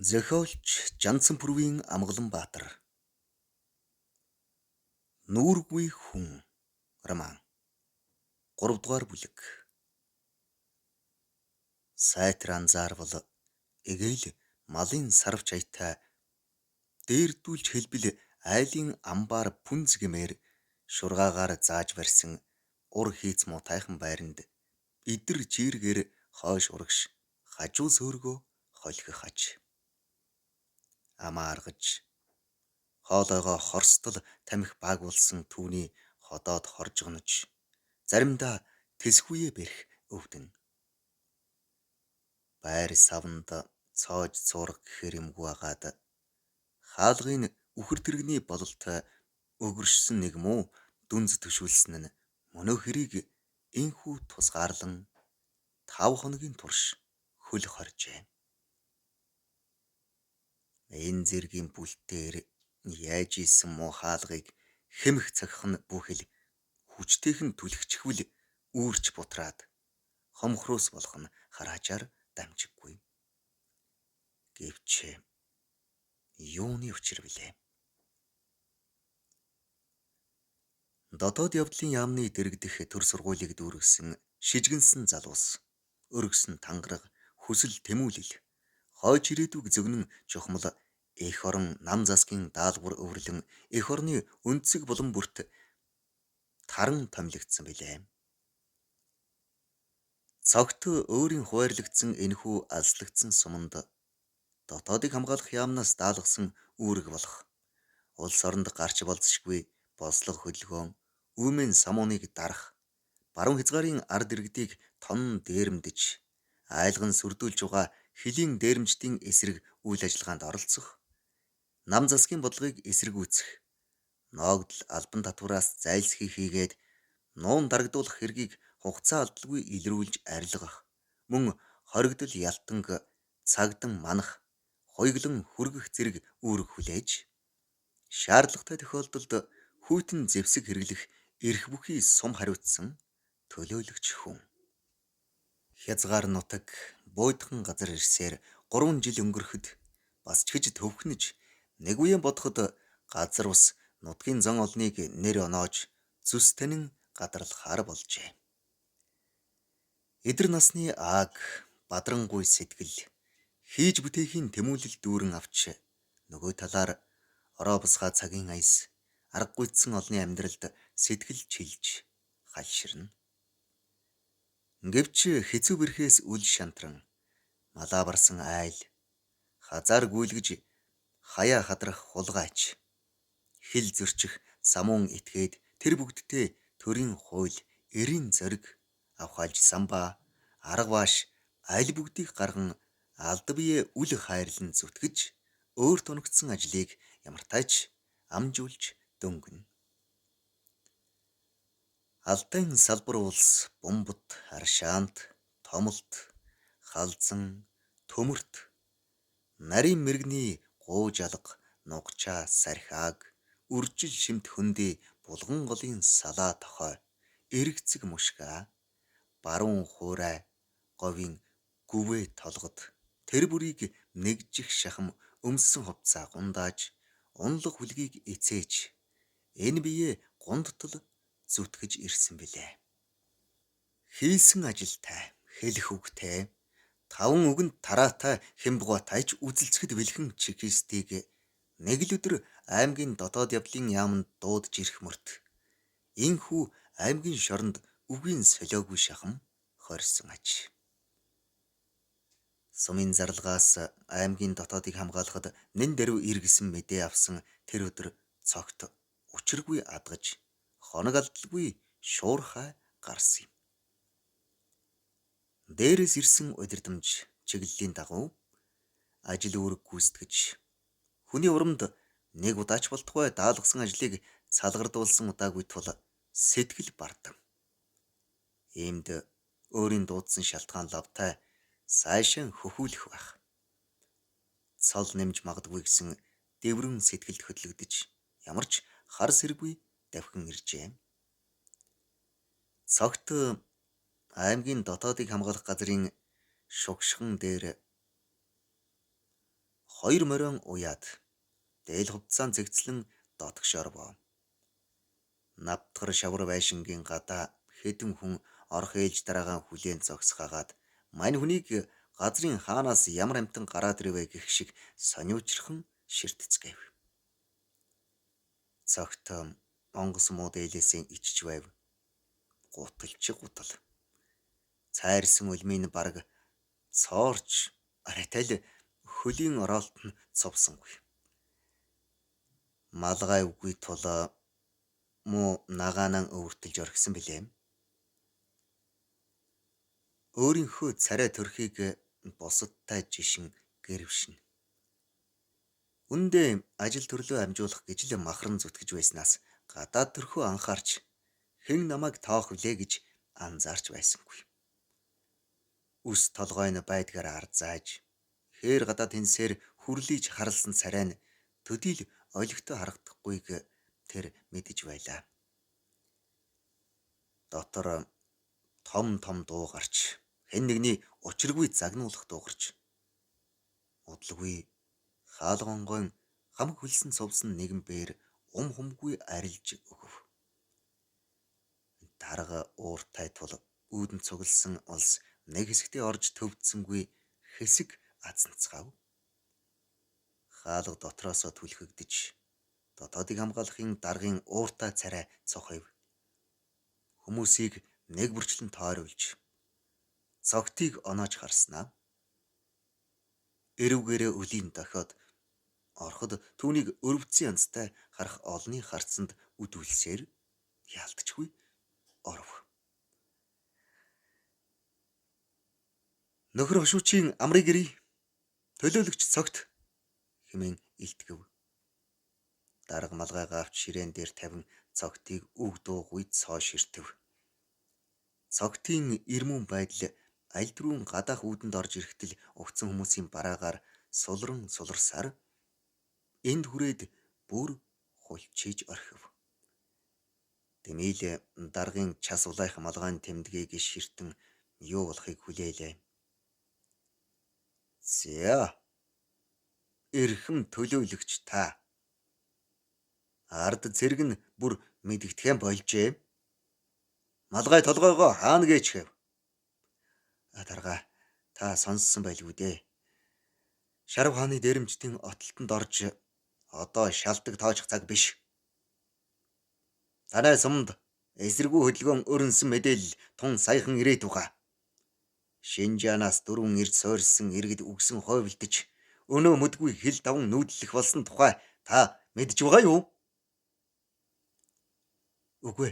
Зохиолч Жансан Пүрвийн Амгалан Баатар. Нүүргүй хүн роман. 3 дугаар бүлэг. Сайтар анзаарвал эгээл малын сарвч аятай дээрдүүлж хэлбэл айлын амбаар пүнз гэмээр шургаагаар зааж барьсан ур хийц мутайхан байранд идэр жиргээр хойш урагш хажуу сөөргөө холхих аж. Амааргаж хоолойгоо хорстол тамхи баагуулсан түүний ходоод хоржгоноч заримдаа тэсхүүе бэрх өвдөн. Байр савнд цоож цуурга гэхэр юмгүй агаад хаалгын үхэр тэрэгний бололтой өгөршсөн нэг муу дүнз төшүүлсэн нь мөнөө хэрийг инхүү тусгаарлан 5 хоногийн турш хөл хоржээ. Энэ зэргийн бүлтээр яаж исэн муу хаалгыг хэмх цагх нь бүхэл хүчтэйхэн түлхчихвэл үүрч бутраад хомхроос болох нь хараачаар дамжиггүй. Гэвч юуны учир билээ? Дотоод явдлын яамны дэрэгдэх төр сургуулийг дүүргэсэн шижгэнсэн залуус, өргөсөн тангараг, хүсэл тэмүүлэл, хойч ирээдүг зөгнөн чухмал эх орон нам засгийн даалгавар өвөрлөн эх орны өнцөг булан бүрт таран томилогдсон билээ. Цогт өөрийн хуваарлагдсан энэхүү алслагдсан суманд дотоодыг хамгаалах яамнаас даалгасан үүрэг болох улс оронд гарч болзошгүй бослого хөдөлгөөн үүмэн самууныг дарах баруун хязгаарын ард иргэдийг тон дээрэмдэж айлган сүрдүүлж байгаа хөлийн дээрэмчдийн эсрэг үйл ажиллагаанд оролцох нам засгийн бодлогыг эсэргүүцэх ноогдол албан татвараас зайлсхий хийгээд нуун дарагдуулах хэргийг хугацаа алдалгүй илрүүлж арилгах мөн хоригдол ялтанг цагдан манах хоёглон хүргэх зэрэг үүрэг хүлээж шаардлагатай тохиолдолд хүйтэн зэвсэг хэрэглэх эрх бүхий сум хариуцсан төлөөлөгч хүн. Хязгаар нутаг буйдхан газар ирсээр 3 жил өнгөрөхөд бас ч гэж төвхнөж нэг үеийн бодоход газар ус нутгийн зан олныг нэр оноож зүс танин гадарлахаар болжээ. Эдэр насны ааг бадрангуй сэтгэл хийж бүтээхийн тэмүүлэл дүүрэн авч нөгөө талаар ороо бусгай цагийн аяс аргагүйдсэн олны амьдралд сэтгэл чилж хальширна. Гэвч хэцүү бэрхээс үл шантран малаа барсан айл хазаар гүйлгэж хаяа хадрах хулгайч хил зөрчих самуун итгээд тэр бүгдтэй төрийн хууль эрийн зориг авхайлж самба арга бааш аль бүгдийг гарган алд бие үл хайрлан зүтгэж өөр тунагдсан ажлыг ямартайч амжуулж дөнгөнө. Алтай салбар улс бомбот аршаант томолт халзан төмөрт нарийн мэрэгний гууж алга нугчаа сархиаг үржил шимт хөндөй булган голын салаа тохой эргэцэг мушга баруун хуурай говийн гүвээ толгод тэр бүрийг нэгжих шахам өмссөн хувцаа гундааж унлаг хүлгийг эцээж энэ бие гундтал зүтгэж ирсэн билээ. Хийсэн ажилтай хэлэх үгтэй 5 үгэнд тараатай хямбгуутайч үзэлцэхэд бэлхэн чекистийг нэг л өдөр аймгийн дотоод явдлын яамд дуудаж ирэх мөрт инхүү аймгийн шоронд үгийн солиогүй шахам хорьсон аж. Сумын зарлагаас аймгийн дотоодыг хамгаалахад нэн даруй иргэсэн мэдээ авсан тэр өдөр цогт учиргүй адгаж хоног алдалгүй шуурхай гарсан юм. Дээрээс ирсэн удирдамж чиглэлийн дагуу ажил үүрэг гүйцэтгэж хүний урамд нэг удаач болтугай даалгасан ажлыг цалгардуулсан удаагүй тул сэтгэл бардан. Иймд өөрийн дуудсан шалтгаан лавтай сайшин хөхүүлэх байх. Цол нэмж магадгүй гэсэн дэврэн сэтгэлд хөдлөгдөж ямар ч хар сэргүй давхин иржээ. Цогт аймгийн дотоодыг хамгаалах газрын шугшхан дээр хоёр морин уяад дээл хувцаан цэгцлэн дотгошоор боо. Навтгар шавар байшингийн гадаа хэдэн хүн орох ээлж дараагаан хүлээн зогсгаагаад мань хүнийг газрын хаанаас ямар амтан гараад ирвэ гэх шиг сониучрхан ширтцгээв. Цогт онгоц муу дээлээсээ ичж байв. Гуталч гутал. Цайрсан үлмийн бараг цоорч аратал хөлийн ороолт нь цовсонгүй. Малгай үгүй тул муу нагаанан өвөртөлж орхисон билээ. Өөрийнхөө царай төрхийг бусадтай жишин гэрвшин. Үндэ ажил төрлөө амжуулах гэж л махран зүтгэж байснаас гадаад төрхөө анхаарч хэн намайг тоох вүлээ гэж анзаарч байсангүй. Үс толгой нь байдгаар арзааж хээр гадаад тэнсээр хүрлийж харалсан царай нь төдийл олигтой харагдахгүйг тэр мэдэж байлаа. Дотор том дуу гарч хэн нэгний учиргүй загнуулах дуугарч удалгүй хаалгонгойн хамаг хөлсөн цовсон нэгэн бээр humгүй арилж өгөв. Дарга ууртай тул үүдэн цугласан улс нэг хэсэгтээ орж төвдсөнгүй хэсэг азанцгаав. Хаалга дотроосоо түлхэгдэж дотоодыг хамгаалахын даргын ууртай царай цохив. Хүмүүсийг нэг бүрчлэн тойруулж цогтыг оноож харснаа. Эрвгээрээ өлийн дохиод ороход түүнийг өрөвдсөн янзтай харах олны харцанд үдүүлсээр яалтчгүй оров. Нөхөр хошуучийн амрыг ирий. Төлөөлөгч цогт хэмээн илтгэв. Дарга малгайгаа авч ширээн дээр тавин цогтыг үг дуугүй цоо ширтэв. Цогтын ирмэн байдал аль дөрвөн гадаах үүдэнд орж ирэхдээ угцсан хүмүүсийн бараагаар суларсаар энд хүрээд бүр хулчиж орхив. Тэмээл даргын час улайх малгайн тэмдгийг ширтэн юу болохыг хүлээлээ. За эрхэм төлөөлөгч та. Ард зэрэг нь бүр мэдэгдэхэн болжээ. Малгай толгойгоо хаана гээчхэв? Дарга та сонссон байлгүй дээ. Шарав хааны дээрэмчдийн отолтонд орж одоо шалдаг тоожих цаг биш. Танай сумд эсэргүү хөдөлгөөн өрнсөн мэдээлэл тун саяхан ирээд байгаа. Шинжаанаас дөрвөн эрд сойрсон иргэд үгсэн хойволдож өнөө мэдгүй хил даван нүүдлэх болсон тухай та мэдж байгаа юу? Үгүй.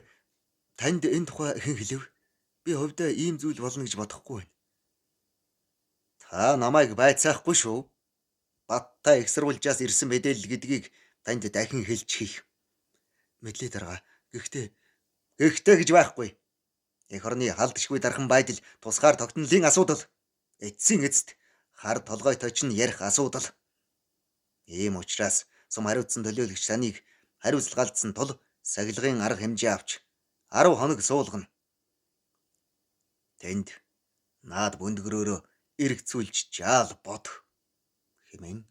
Танд энэ тухай хэн хэлэв? Би хувьдаа ийм зүйл болно гэж бодохгүй байна. Та намайг байцаахгүй шүү. Баттай ихсруулжаас ирсэн мэдээлэл гэдгийг танд дахин хэлж хийх. Мэдлээ дарга. Гэхдээ гэж байхгүй. Эх орны халдшгүй дархан байдал тусгаар тогтнолын асуудал. Эцсийн эцэст хар толгой точин ярих асуудал. Ийм учраас сум хариуцсан төлөөлөгч таныг хариуцлагалдсан тул сахилгын арга хэмжээ авч 10 хоног суулгана. Тэнд наад бүндгөрөөрөө эргцүүлж жаал бод хэмээн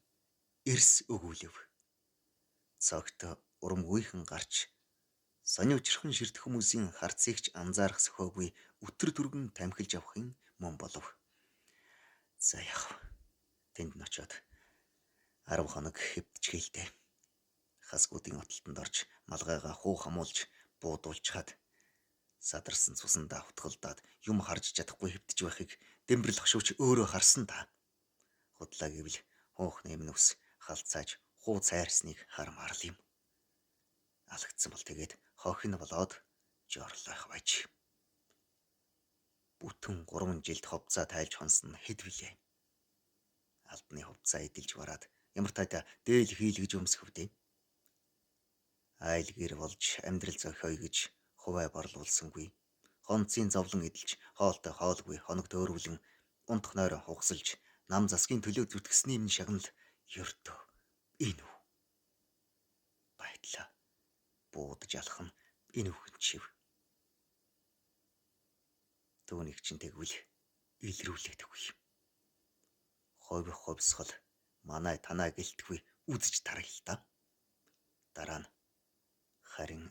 эрс өгүүлэв. Цогт урамгүйхэн гарч сониучрхан ширтэх хүмүүсийн харцыгч анзаарах сөхөөгүй өтөр түргэн тамхилж авахын мөн болов. За яах вэ? Тэнд нь очиод 10 хоног хэвтчихээ. Хасгуудын отолтонд орж малгайгаа хуу хамуулж буудуулчхаад садарсан цусандаа хутгалдаад юм харж чадахгүй хэвтэж байхыг Дэмбэрэл хошууч өөрөө харсан та. Худлаа гэвэл хуух нэмнүс халцааж хуу цайрсныг хармаар л юм. Алгдсан бол тэгээд хохин болоод жоорлох байж. Бүтэн 3 жилд хувцаа тайлж хонсон хэд вүлээ. Алдны хувцаа эдэлж бараад ямар тайда дээл хийлгэж өмсөх вдэ. Айл гэр болж амьдрал зохиоё гэж хувай борлуулсангүй. Хонцын зовлон эдэлж хоолтой хоолгүй хоног төөрвлэн унтх нойроо хугасалж нам засгийн төлөө зүтгэсний минь шагнал ёртөө энэ үү. Байдлаа буудаж алах нь энэ үхэн чив. Түүнийг чинь тэгвэл илрүүлээд үгүй. Ховсгол Манай танаа гэлтгүй үзэж тарай л да. Дараа нь харин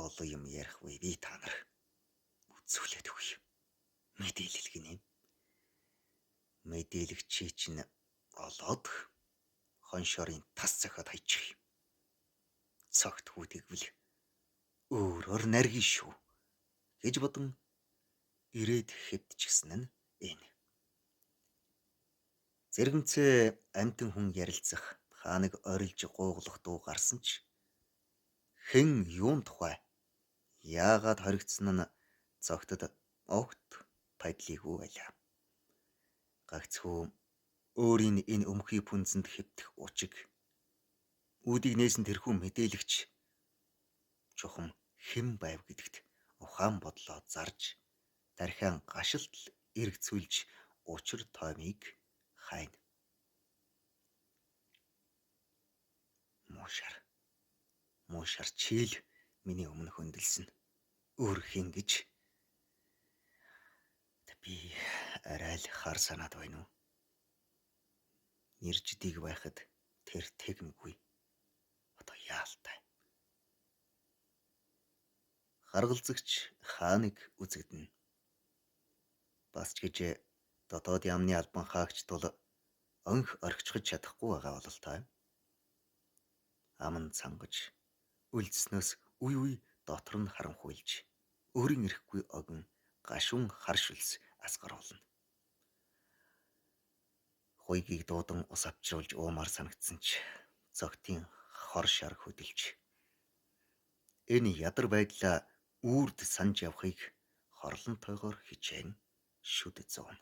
олон юм ярих вэ би та нар үзүүлээд өгье. Мэдээлэл гинэ. Мэдээлэгчий чинь олоод хоншорын тас цохиод хайчих. Цогт хүүдэгвэл өөрөөр наргий шүү гэж бодон ирээд хэвдчихсэн нь энэ. Зэрэгцээ амтэн хүн ярилцах хааныг орилж гууглах дуу гарсан ч хэн юун тухай яагаад хоригдсон нь цогтод огт пайдлийгүй байлаа. Гагцхүү өөрийн энэ өмхий пүнзэнд хэвдэх учиг үүдийг нээсэн тэрхүү мэдээлэгч чухам хэн байв гэдэгт ухаан бодлоо зарж дархиан гашилт эргцүүлж учир тоомыг хайна. Муушар чийл миний өмнө хөндлсөн өөр хин гэж би арай л хар санаад байна уу? Нэрждийг байхад тэр тэгмгүй. Одоо яалтай. Харгалзагч хааныг үзэгдэнэ. Бас ч гэж дотоод яамны албан хаагч тул онх орхичхож чадахгүй байгаа бол та. Аман цангаж үлдснөөс үе дотор нь харанхуйлж өөрийн ирэхгүй огон гашуун харшилс асгаруулна. Хойгийг дуудан ус авчруулж уумаар санагдсан ч цогтын хор шар хөдөлж энэ ядар байдлаа үрд санаж явахыг хорлонтойгоор хичээн шүд зовно.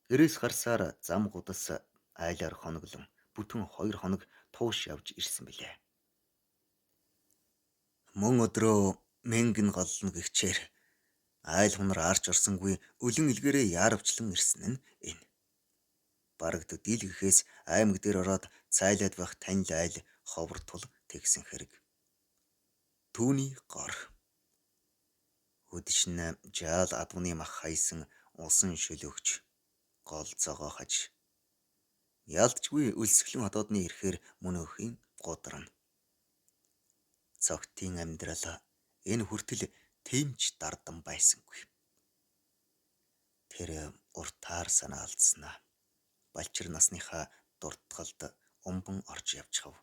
Гэрээс гарсаар зам гудас айлаар хоноглон бүтэн 2 хоног тууш явж ирсэн билээ. Мөн өдрөө мэнгэн голлон гихчээр айл хунар арч орсонгүй өлөн илгээрээ яарвчлан ирсэн нь энэ. Барагд дийлгэхээс аймаг дээр ороод цайлаад байх танил айл ховор тул тэгсэн хэрэг. Түүний гор өдшин жаал адвны мах хайсан усан шөлөөгч гол цогоо хаж ялдчгүй өлсгөлэн хотоодны ирэхээр мөнөхийн гудрана. Цогтын амьдрал энэ хүртэл тэмч дардан байсангүй. Тэр уртаар санаа алдснаа. Балчир насныхаа дуртгалд умбан орж явчихав.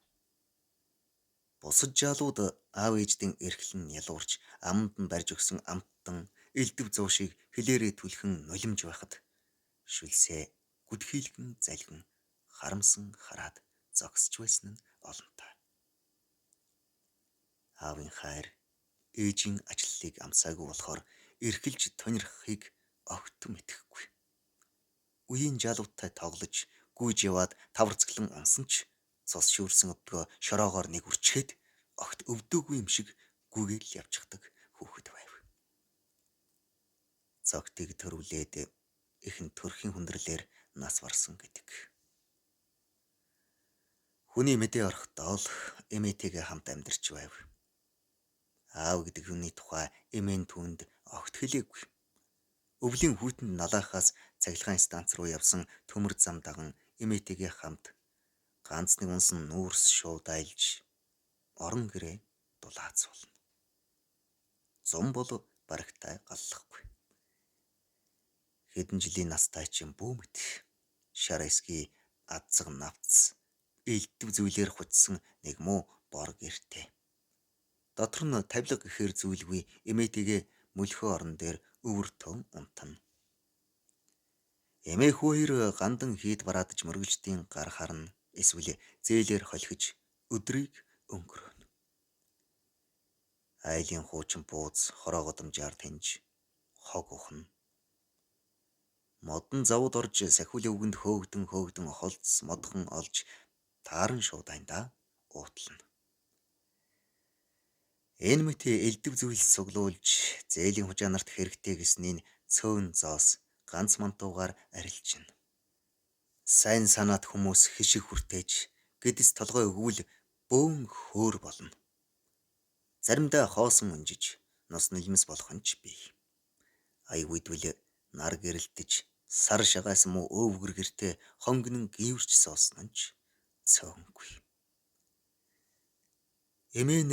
Бусад жаалууд аав ээждийн эрхлэн ялуурч аманд нь барьж өгсөн амттан элдв зуушийг хилээрээ түлхэн нулимж байхад шүлсээ гүдхийлгэн залгин харамсан хараад зогсож байсан нь олонтой. Аавын хайр ээжийн ачлалыг амсаагүй болохоор эрхэлж тонирхахыг огт мэдэхгүй. Үеийн жаалуудтай тоглож гүйж яваад таварцглан унсан ч цус шүүрсэн өвдгөө шороогоор нэг үрчгээд огт өвдөөгүй юм шиг гүгээл явчихдаг хүүхэд байв. Цогтыг төрүүлээд ихэн төрхийн хүндрэлээр нас барсан гэдэг. Хүний мэдээ орохдоо л эмээтэйгээ хамт амьдарч байв. Аав гэдэг хүний тухай эмээн түүнд огт хэлээгүй. Өвлийн хүйтэнд налаахаас цахилгаан станц руу явсан төмөр зам даган эмээтэйгээ хамт ганц нэг унсан нүүрс шууд айлж орон гэрээ дулаацуулна. Зум бол барагтай галлахгүй. Хэдэн жилийн настай чинь бүүмэт шар эсгий адзаг навц элдв зүйлээр хутсан нэг муу бор гэртээ. Дотор нь тавилга гэхээр зүйлгүй эмээтэйгээ мөлхөө орон дээр өвөр төн унтана. Эмээ хоёр гандан хийд бараадж мөргөлждийн гар харна эсвэл зээлээр холхиж өдрийг өнгөрөөнө. Айлын хуучин бууз хороо годамжаар тэнж хог ухна. Модон завууд орж сахиулын үгэнд хөөгдөн холц модхон олж тааран шуудайнда уутлана. Энэ мэт элдв зүйлс суглуулж зээлийн хужаанарт хэрэгтэй гэснийг цөөн зоос ганц мантуугаар арилжина. Сайн санаат хүмүүс хишиг хүртээж гэдэс толгой өгвөл бөөн хөөр болно. Заримдаа хоосон унжиж нус нулимс болох нь ч бий. Аяг үйдвэл нар гэрэлтэж Сар шагаас муу өвгөр гэртээ хонгинон гівэрч суусан нь ч цөөнгүй. Эмээн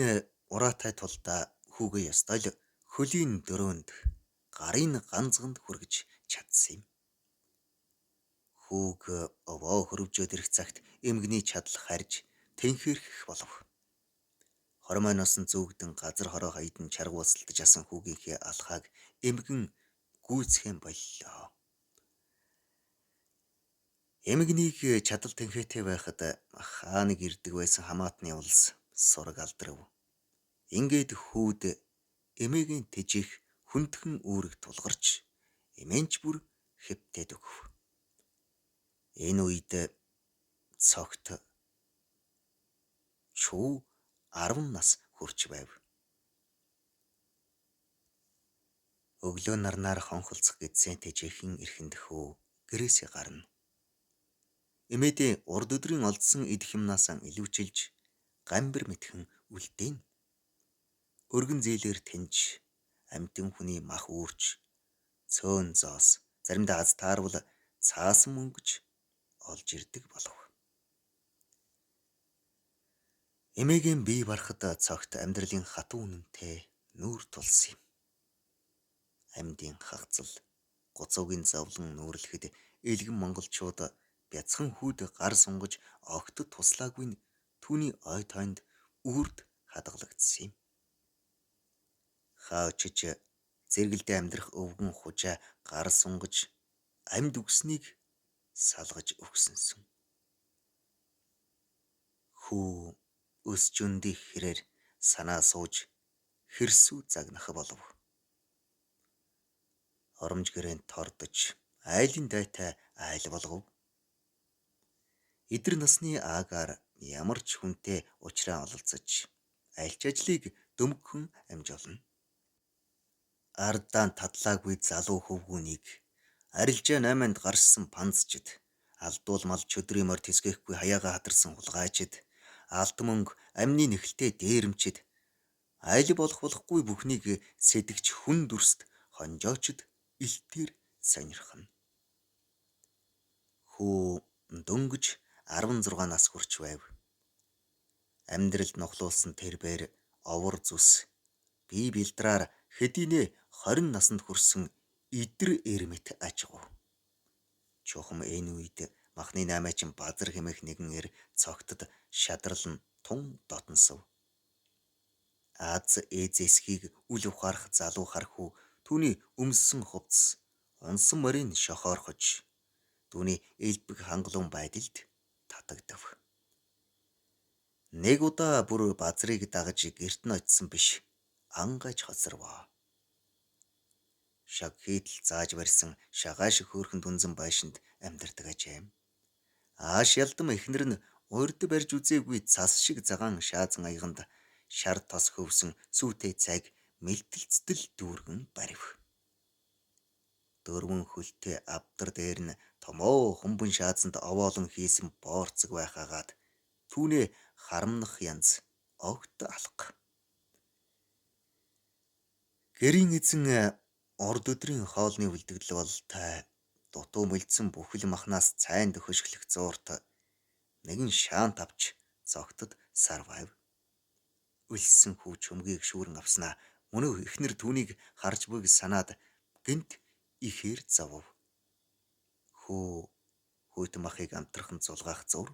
ураатай тулдаа хүүгээ ёстой л хөлийн дөрөөнд гарын ганцганд хүргэж чадсан юм. Хүүг овоо хөрвжөөд ирэх цагт эмгний чадал харж тэнхэрхэх болов. Хормой носон зүүгдэн газар хороо хаядан чаргуусалтаж асан хүүгийнхээ алхааг эмгэн гүйцхэн боллоо. Эмгнийг чадал тэнхээтэй байхад хааныг ирдэг байсан хамаатны улс сураг алдрав. Ингээд хүүд эмээгийн тэжих хүндхэн үүрэг тулгарч эмээнч бүр хэвтээд өгв. Энэ үед цогт чүү 10 нас хүрч байв. Өглөө нарнаар хонхолцох гэдсэн тэжээхэн эрхэнд хөө гэрээсээ гарна. Эмээдээ урд өдрийн олдсон идэх юмнаас илүүчилж гамбир мэдхэн үлдээн. Өргөн зээлээр тэнж амьтан хүний мах үүрч цөөн зоос заримдаа аз таарвал цаасан мөнгөж олж ирдэг болов. Эмээгийн бие барахад цогт амьдралын хатуу үнэнтэй нүүр тулсан юм. Амьдын хагцал гоцоогийн зовлон нүүрлэхэд элгэн монголчууд бяцхан хүүд гар сунгаж огтд туслаагүй нь түүний ой тойнд үрд хадгалагдсан юм. Хаочиж зэрэгэлдээ амьдрах өвгөн хужаа гар сунгаж амьд үгснийг салгаж өгсөнсөн. Хүү өсчөндийн хэрээр санаа сууж хэрсүү загнах болов. Оромж гэрээнд тордож айлын дайтай айл болгов. Эдэр насны аагаар ямар ч хүнтэй уулзраа ололцож альч ажлыг дөмгөн амжуулна. Ардаан тадлаагүй залуу хөвгүүнийг арилжаа 8-нд гарсан панцчид, алдуул мал чөдрийн морь тэсгэхгүй хаяага хатарсан хулгайчид, алт мөнгө амны нэхэлтэй дээрэмчид, айл болохгүй бүхнийг сэдэгч хүн дүрст хонжоочд илтээр сонирхно. Хүү дөнгөж 16 нас хүрч байв. Амьдралд нохлуулсан тэрбээр овор зүс бие билдраар хэдийнэ 20 наснд хүрсэн идэр эрмэт ажгав. Чухам энэ үед махны 8-аачин базар хэмээх нэгэн эр цогтод шадрал нь тун дотносов. Аз ээзэсхийг үл ухаарах залуу хархүү түүний өмссөн хувцс унсан морийн шохоорхож түүний элбэг хангалуун байдалд татагдав. Нэг удаа бүр базрыг дагаж гэрт нь очсон биш ангаж хоцорвоо. Шаг хийдэл зааж барьсан шагааш хөөрхөн дүнзэн байшинд амьдардаг ажэм. Ааш ялдам эхнэр нь урд барьж үзээгүй цас шиг цагаан шаазан аяганд шар тос хөвсөн сүйтэй цайг мэлтэлцдэл дүүргэн барив. Дөрвөн хөлтэй авдар дээр нь томоо хумбан шаазанд овоолон хийсэн боорцог байхаагаад түүнээ харамнах янз огт алга. Гэрийн эзэн урд өдрийн хоолны үлдэгдэл бололтой дутуу мэлдсэн бүхэл махнаас цайнд хөшгөлөх зуурт нэгэн шаан тавч цогтод сар байв. Үлссэн хүү чөмгийг шүүрэн авснаа мөнөө эхнэр түүнийг харж буйг санаад гинт ихээр зовов. Хүйт махыг амтрахын зулгаах зур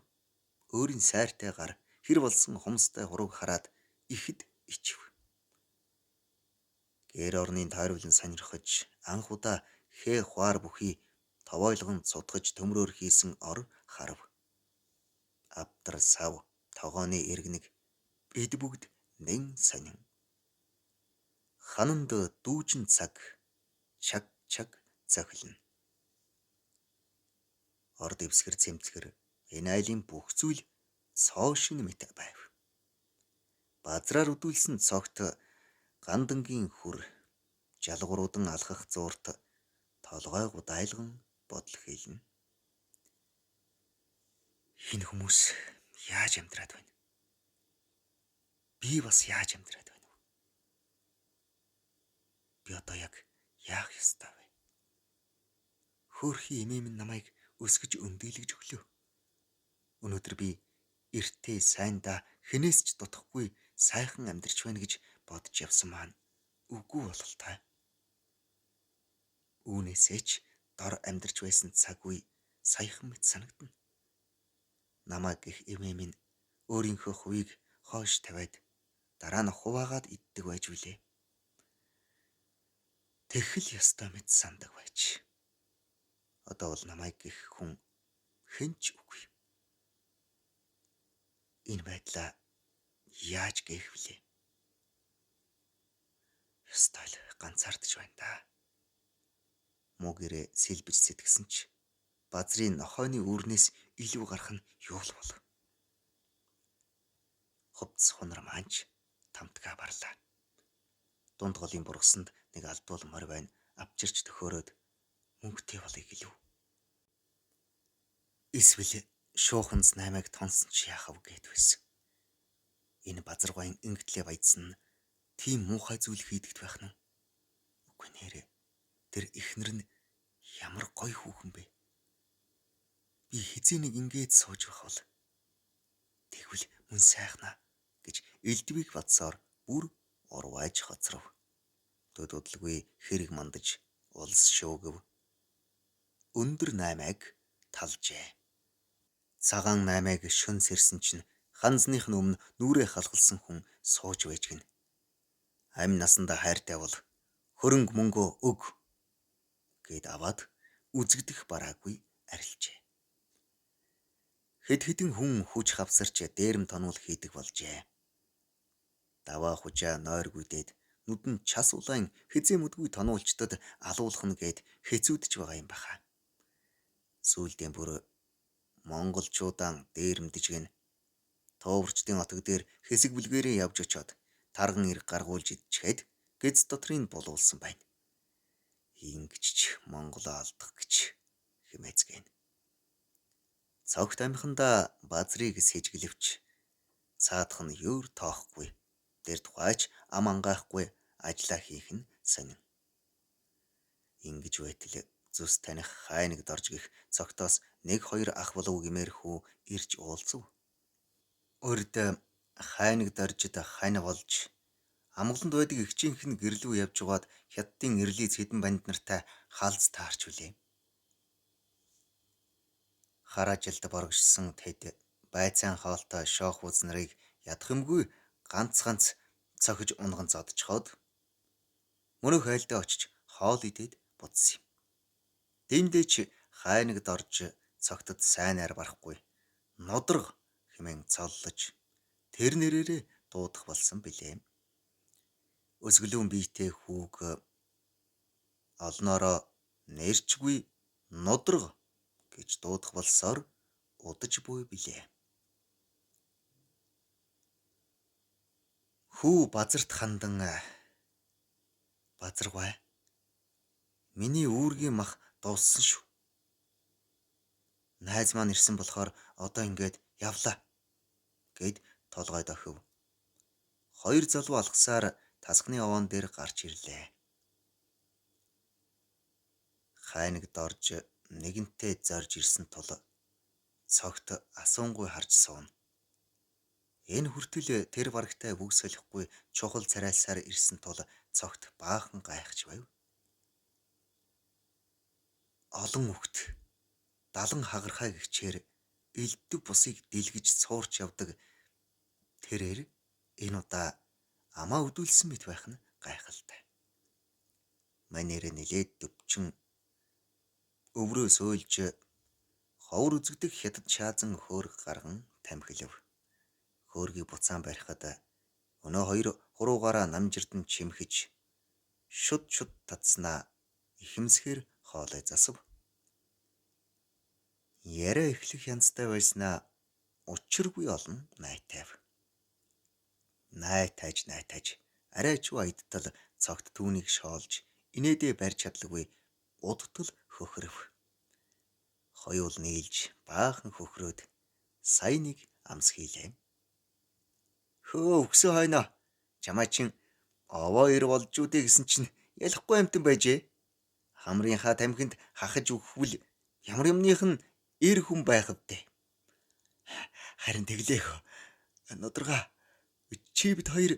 өөрийн сайртай гар хэр болсон хумстай хурууг хараад ихэд ичв. Гэр орны тойрволн сонирхож анх удаа хээ хуар бүхий товойлгон цутгаж төмрөөр хийсэн ор харав. Авдар сав тогооны эргэнэг бид бүгд нэн сонин. Хананд дүүжин цаг чаг чаг цохилно. Орд ивсгэр цэмцгэр энэ айлын бүх зүйл цоошин мэт байв. Базраар үдүүлсэн цогт гандангийн хүр жалгуурудан алхах зуурт толгой гудайлган бодол хийлнэ. Энэ хүмүүс яаж амьдраад байна? Би бас яаж амьдраад байна вэ? Би одоо яг яах ёстой вэ? Хөөрхий эмээ минь намайг өсгөж өндийлгэж өглөө. Өнөөдөр би эртээ сайндаа хинээс ч дутхгүй сайхан амьдарч байна гэж бодож явсан маань үгүй бололтой. Үүнээсээ ч дор амьдарч байсан цаг үе саяхан мэт санагдана. Намайг гэх эмээ минь өөрийнхөө хувийг хойш тавиад дараа нь хуваагаад иддэг байж билээ. Тэхэл ёстой мэт сандаг байж. Одоо бол намайг гэх хүн хэн ч үгүй. Энэ байдлаа яаж гээх вүлээ? Ёстой л ганцаардж байна да. Муу гэрээ сэлбэж сэтгсэн ч базрын нохойны үүрнээс илүү гарах нь юу л бол. Хувцс хунар маанч тамтгаа барлаа. Дунд голын бургасанд нэг алдуул морь байна авчирч төхөөрөөд мөнгөтэй болыг гэлв. Эсвэл шууханц 8-ыг тонсон ч яахав гэд байсан. Энэ базаргойн ингэтлээ баядсан нь тийм муухай зүйл хийдэгт байх нь. Үгүй нэрэ. Тэр ихнэр нь ямар гоё хүүхэн бэ? Би хизээ нэг ингээд сууж байх бол тэгвэл мөн сайхнаа гэж элдвийг бодсоор бүр урвайж хоцров. Дудалгүй хэрэг мандаж улс шуугив. Өндөр 8-ыг талжээ. Цагаан 8-ыг шөн сэрсэн чинь ханзных нь өмнө нүрээ халахлсан хүн сууж байж гин. Амь насандаа хайртай бол хөрөнгө мөнгөө өг гэд аваад үзэгдэх бараагүй арилжээ. Хэд хэдэн хүн хүч хавсарч дээрэм тонуул хийдэг болжээ. Даваа хужаа нойргүйдээд нүдэнд час улаан хизээ мэдгүй тонуулчдад алуулах нь гээд хэцүүдж байгаа юм баха. Сүүлдээ бүр монголчуудаа дээрэмдэж гин товарчдын отог дээр хэсэг бүлгээрээ явж очоод тарган ирэг гаргуулж идчихэд гэз дотрыг булуулсан байна. Ингэж ч Монголоо алдах гэж хэмээцгэн. Цогт амханда базрыг сэжгэлвч цаадах нь юур тоохгүй. Тэр тухайч ам ангаахгүй ажиллаа хийх нь сонин. Ингэж байтал зүс таних хайныг дорж гих цогтоос 1-2 ах болов гэмээр хүү ирж уулзав. Урд хайныг доржид хань болж амгаланд байдаг ихчийнх нь гэрлүү явж угаад хятадын ирлиз хэдэн банд нартай халз таарч үлээ. Хараа жилд боргожсон тэд байцаан хоолтой шоох үз нарыг ядах юмгүй ганц цохиж унган зодчход мөнөх айлдаа очиж хоол идээд буцсан юм. Дэмдээ ч хайныг дорж цогтод сайнаар барахгүй нодрог хэмээн цоллож тэр нэрээрээ дуудах болсон билээ. Өсгөлүүн биетэй хүүг олноороо нэрчгүй нодрог гэж дуудах болсоор удаж буй билээ. Хүү базарт хандан базаргай. Миний үүргийн мах дууссан шүү. Найз маань ирсэн болохоор одоо ингээд явлаа гэд толгойд охив. 2 залуу алгасаар тасганы овоон дээр гарч ирлээ. Хайныг дорж нэгэнтээ зорж ирсэн тул цогт асуунгүй харж сууна. Энэ хүртэл тэр барагтай үг солихгүй чухал царайлсаар ирсэн тул цогт баахан гайхаж байв. Олон үхт далан хагархай гихчээр элдв бусыг дэлгэж цуурч явдаг тэрээр энэ удаа амаа өдүүлсэн мэт байх нь гайхалтай. Манер нилээд дөвчин өврөө сөөлж ховор үзэгдэх хятад шаазан хөөрг гарган тамхилв. Хөөргийг буцаан барихад өнөө 2 хуруугаараа намжирдан чимхэж шуд татснаа ихэмсгээр хоолой засав. Яриа эхлэх янзтай байснаа учиргүй олон найтайв. Найтаж арай ч айдтал цогт түүнийг шоолж инээдээ барьж чадлагүй удтал хөхрөв. Хоёул нийлж баахан хөхрөөд саяныг амс хийлээ. Хөө өгсөн хойноо чамаа чин овоо ир болж үдэ гэсэн чинь ялахгүй амтан байжээ. Хамрынхаа тамхинд хахаж өгвөл ямар юмных нь эр хүн байх вдэ. Харин тэглээх. Нудрага чи бид хоёр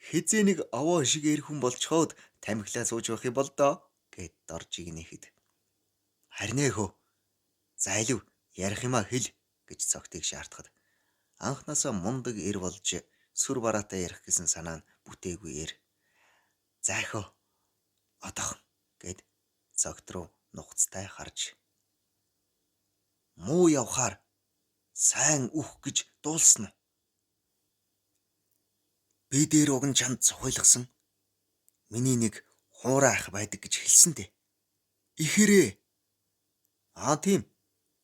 хизээ нэг овоо шиг эр хүн болцоход тамхилаа сууж байх юм бол доо гэд дорж игнэхэд. Харин ээ. За илүү ярих юмаа хэл гэж цогтыг шаардахад анхнаасаа мундаг эр болж сүр бараатай ярих гэсэн санаа нь бүтээгүй эр. За ихөө одоохон гэд цогт руу нухацтай харж муу явхаар сайн үх гэж дуулсан уу? Би дээр уг нь чамд цохийлгасан. Миний нэг хуурай ах байдаг гэж хэлсэн дээ. Ихэрээ. Тийм.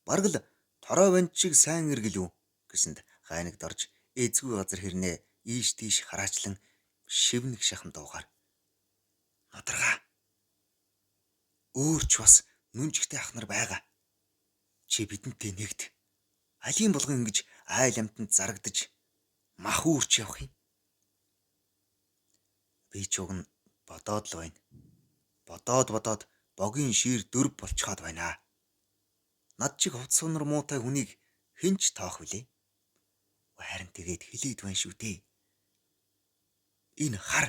Бараг л торой банд шиг сайн эргэлв гэсэнд гайнагд орж эзгүй газар хэрнээ ийш тийш хараачлан шивнэх шахам дуугаар. Нудрага. Өөр ч бас нүнжигтэй ах нар байгаа. Чи бидэнтэй нэгд. Алийн болгон ингэж айл амтанд зарагдаж мах үүрч явах юм. Би ч уг нь бодоод л байна. Бодоод богийн шир дөрв болчиход байна. Над чиг хувц сунар муутай хүнийг хинч тоох вүлээ. Харин тэгээд хэлээд байна шүү дээ. Энэ хар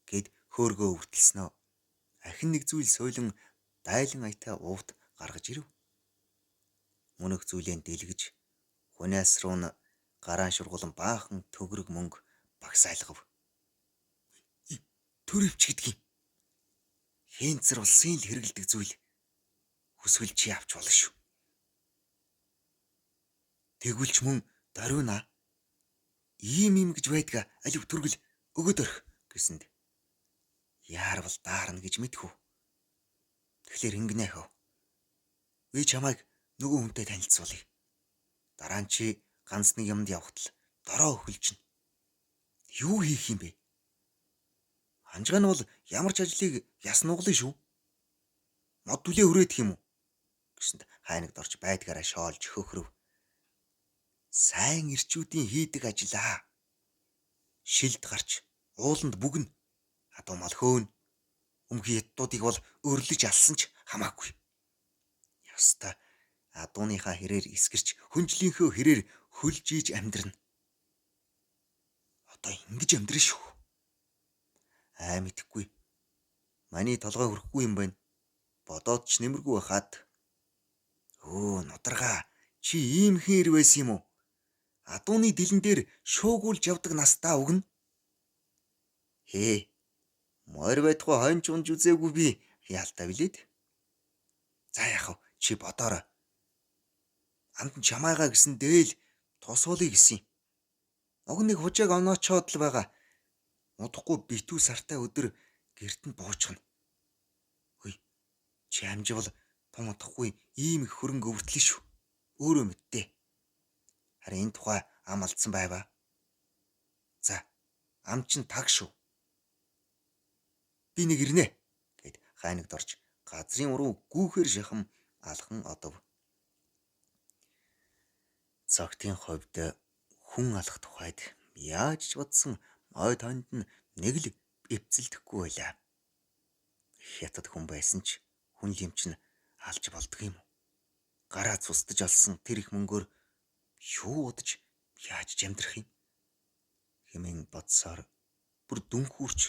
гэд хөөргөө өвтөлснөө. Ахин нэг зүйл сойлон дайлан аятаа уут гаргаж ирв. Мөнөх зүйлэн дэлгэж хүнээс руу нь гараан шургуулан баахан төгрөг мөнгө багсаалгав. Төрөвч гэдэг юм. Хэнцэр улсын л хэрэгэлдэг зүйл. Хүсвэл чи авч болно шүү. Тэгвэл ч мөн дориуна. Ийм гэж байдгаа алив түргэл өгөөд орх гэсэнд. Яарвал даарна гэж мэдхүү. Тэгэхээр ингэнэ хөө. Би чамайг нөгөө хүнтэй танилцуулъя. Дараа нь чи ганц нэг юмд явхад л дороо өхөлжнө. Юу хийх юм бэ? Ханжгаа нь бол ямар ч ажлыг яс нуглаа шүү. Мод түлээ хүрээдх юм уу? Гэсэнд хайнагд орж байдгаараа шоолж хөхрөв. Сайн ирчүүдийн хийдэг ажиллаа. Шилд гарч ууланд бүгнэ. Адуу мал хөөн. Өмхий яддуудыг бол өрлөж алсан ч хамаагүй. Яста адууныхаа хэрээр эсгэрч хүнжлийнхөө хэрээр хөлж ийж амьдрна. Одоо ингэж амьдрэн шүү. Мэдэхгүй. Маний толгой хөрөхгүй юм байна. Бодоод ч нэмэргүй хаад. Нудрага. Чи ийм хэр байсан юм уу? Адууны дэлэн дээр шуугуулж явдаг настаа өгнө. Морь байтугай хонч унж үзээгүй би яалтаа билээд. За яах вэ? Чи бодоорой. Анд нь чамайгаа гэсэн дээл тусуулъя гэсэн юм. Уг нэг хужааг оноочоод л байгаа. Удахгүй битүү сартай өдөр гэрт нь буучгана. Чи амживал тун удахгүй ийм их хөрөнгө өвтлээ шүү. Өөрөө мэдтээ. Харин энэ тухай ам алдсан байваа. За, ам чин таг шүү. Би нэг ирнэ гэд хайнагд орж газрын уруу гүүхээр шахам алхан одов. Цогтын хувьд хүн алах тухайд яаж ч бодсон ой тоонд нь нэг л эвцэлдэхгүй байлаа. Хятад хүн байсан ч хүн лимч нь алж болдго юм. Гараа цустаж алсан тэр их мөнгөөр юу удаж яаж ч амьдрах юм? Хэмээн бодсоор бүр дүнхүүрч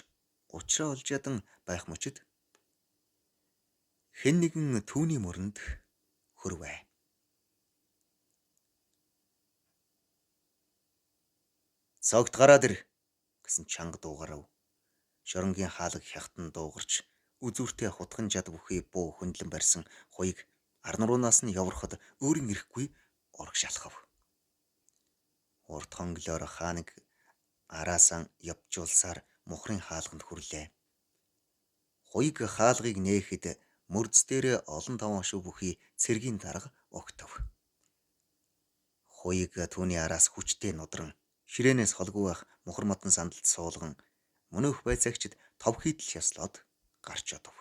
учраа олж ядан байх мөчөд хэн нэгэн түүний мөрөнд хөрвэ. Цогт гараад ир гэсэн чанга дуугарав. Шоронгийн хаалга хягтан дуугарч үзүүртэй хутган жад бүхий буу хөндлөн барьсан хуйг арнаруунаас нь яврахад өөрийн ирэхгүй ураг шалхав. Урд хонглоор хааныг араасан явжуулсаар мухрын хаалганд хүрлээ. Хуйг хаалгыг нээхэд мөрдөс дээр олон таван шив бүхий цэргийн дарга огтов. Хуйг түүний араас хүчтэй нудран ширээнээс холгүй байх мухар матан сандалд суулган мөнөөх байцаагчид тов хийдэл яслаад гарч одов.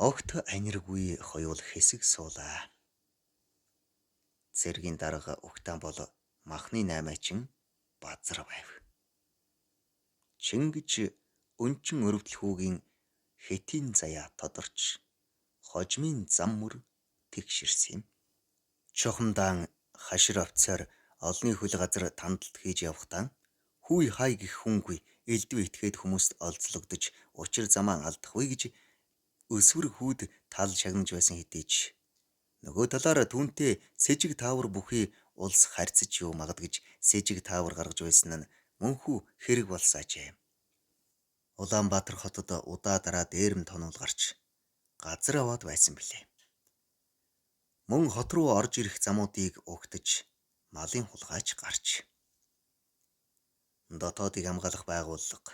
Огт аниргүй хоёул хэсэг суулаа. Цэргийн дарга угтаан бол махны 8-аачин базар байв. Чингэж өнчин өрөвдлөхүүгийн хэтийн заяа тодорч хожмын зам мөр тэгшэрсэн юм. Чухамдаан хашир офицер олны хөл газар тандалт хийж явхдаа хүй хай гэх хүнгүй элдв итгээд хүмүүст олзлогдож учир замаа алдахгүй гэж өсвөр хүүд тал шагнаж байсан хэдий ч нөгөө талаар түүнтэй сэжиг таавар бүхий улс харьцаж юу магад гэж сэжиг таавар гаргаж байсан нь мөнхүү хэрэг болсаажээ. Улаанбаатар хотод удаа дараа дээрэм тонол гарч газар аваад байсан билээ. Мөн хот руу орж ирэх замуудыг угтаж малын хулгайч гарч дотоодыг хамгаалах байгууллага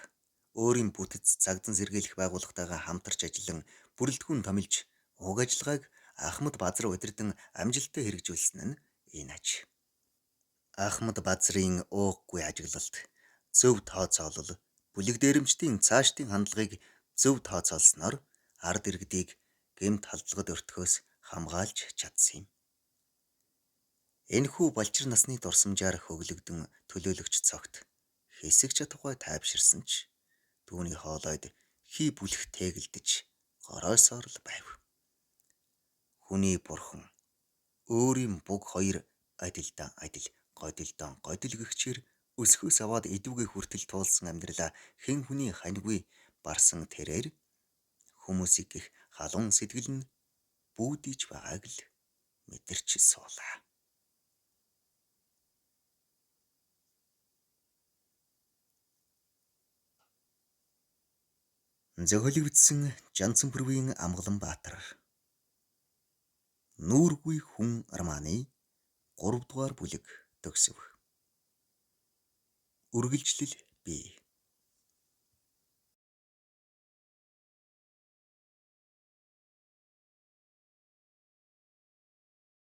өөрийн бүтэц цагдан сэргийлэх байгууллагатайгаа хамтарч ажиллан бүрэлдэхүүн томилж уг ажиллагааг Ахмад Базар удирдан амжилттай хэрэгжүүлсэн нь энэ аж. Ахмад Базрын ууггүй ажиглалт, зөв тооцоолол, бүлэг дээрэмчдийн цаашдын хандлагыг зөв тооцоолсноор ард иргэдийг гэмт халдлагад өртөхөөс хамгаалж чадсан юм. Энэхүү балчир насны дурсамжаар хөглөгдөн төлөөлөгч цогт хэсэг чадахгүй тайвширсан ч түүний хоолойд хий бүлэх тэгэлдэж гороосоор л байв. Хүний бурхан өөрийн бүг хоёр адилдан адил годилдон годил гэгчээр өсгөөс аваад идвгээ хүртэл туулсан амьдралаа хэн хүний ханьгүй барсан тэрээр хүмүүсийг гих халуун сэтгэл нь бүүдийж байгааг л мэдэрч суулаа. Зохиологдсон Жанцан бүрвийн Амгалан Баатар. Нүүргүй хүн романы 3 дугаар бүлэг төгсөв. Үргэлжлэл бий.